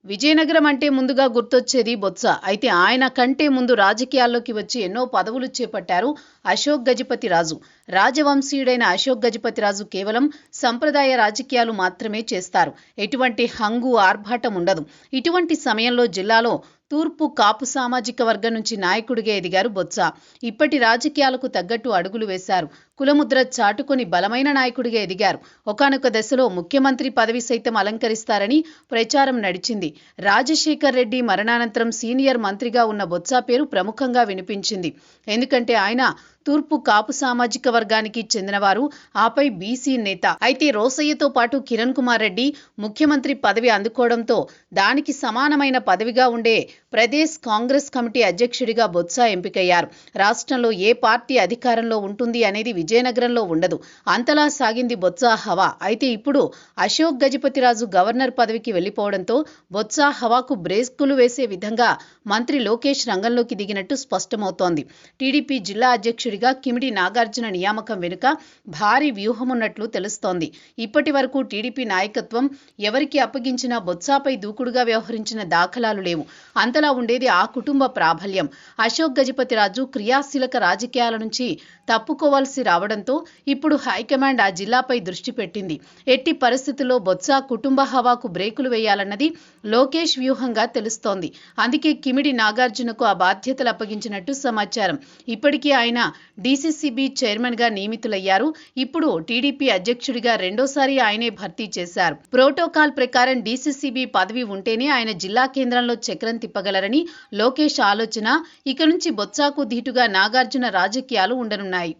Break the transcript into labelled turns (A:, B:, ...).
A: విజయనగరం అంటే ముందుగా గుర్తొచ్చేది బొత్స. అయితే ఆయన కంటే ముందు రాజకీయాల్లోకి వచ్చి ఎన్నో పదవులు చేపట్టారు అశోక్ గజపతిరాజు. రాజవంశీయుడైన అశోక్ గజపతిరాజు కేవలం సంప్రదాయ రాజకీయాలు మాత్రమే చేస్తారు. ఎటువంటి హంగు ఆర్భాటం ఉండదు. ఇటువంటి సమయంలో జిల్లాలో తూర్పు కాపు సామాజిక వర్గం నుంచి నాయకుడిగా ఎదిగారు బొత్స. ఇప్పటి రాజకీయాలకు తగ్గట్టు అడుగులు వేశారు. కులముద్ర చాటుకొని బలమైన నాయకుడిగా ఎదిగారు. ఒకానొక దశలో ముఖ్యమంత్రి పదవి సైతం అలంకరిస్తారని ప్రచారం నడిచింది. రాజశేఖర్ రెడ్డి మరణానంతరం సీనియర్ మంత్రిగా ఉన్న బొత్స పేరు ప్రముఖంగా వినిపించింది. ఎందుకంటే ఆయన తూర్పు కాపు సామాజిక వర్గానికి చెందినవారు, ఆపై బీసీ నేత. అయితే రోసయ్యతో పాటు కిరణ్ కుమార్ రెడ్డి ముఖ్యమంత్రి పదవి అందుకోవడంతో దానికి సమానమైన పదవిగా ఉండే ప్రదేశ్ కాంగ్రెస్ కమిటీ అధ్యక్షుడిగా బొత్స ఎంపికయ్యారు. రాష్ట్రంలో ఏ పార్టీ అధికారంలో ఉంటుంది అనేది విజయనగరంలో ఉండదు. అంతలా సాగింది బొత్స హవా. అయితే ఇప్పుడు అశోక్ గజపతిరాజు గవర్నర్ పదవికి వెళ్లిపోవడంతో బొత్స హవాకు బ్రేకులు వేసే విధంగా మంత్రి లోకేష్ రంగంలోకి దిగినట్టు స్పష్టమవుతోంది. టీడీపీ జిల్లా అధ్యక్షుడిగా కిమిడి నాగార్జున నియామకం వెనుక భారీ వ్యూహమున్నట్లు తెలుస్తోంది. ఇప్పటి వరకు టీడీపీ నాయకత్వం ఎవరికి అప్పగించినా బొత్సపై దూకుడుగా వ్యవహరించిన దాఖలాలు లేవు. అంతలా ఉండేది ఆ కుటుంబ ప్రాబల్యం. అశోక్ గజపతిరాజు క్రియాశీలక రాజకీయాల నుంచి తప్పుకోవాల్సి రావడంతో ఇప్పుడు హైకమాండ్ ఆ జిల్లాపై దృష్టి పెట్టింది. ఎట్టి పరిస్థితుల్లో బొత్స కుటుంబ హవాకు బ్రేకులు వేయాలన్నది లోకేష్ వ్యూహంగా తెలుస్తోంది. అందుకే కిమిడి నాగార్జునకు ఆ బాధ్యతలు అప్పగించినట్టు సమాచారం. ఇప్పటికీ ఆయన డీసీసీబీ చైర్మన్ గా నియమితులయ్యారు. ఇప్పుడు టీడీపీ అధ్యక్షుడిగా రెండోసారి ఆయనే భర్తీ చేశారు. ప్రోటోకాల్ ప్రకారం డీసీసీబీ పదవి ఉంటేనే ఆయన జిల్లా కేంద్రంలో చక్రం తిప్పగలరని లోకేష్ ఆలోచన. ఇక నుంచి బొత్సకు ధీటుగా నాగార్జున రాజకీయాలు ఉండనున్నాయి.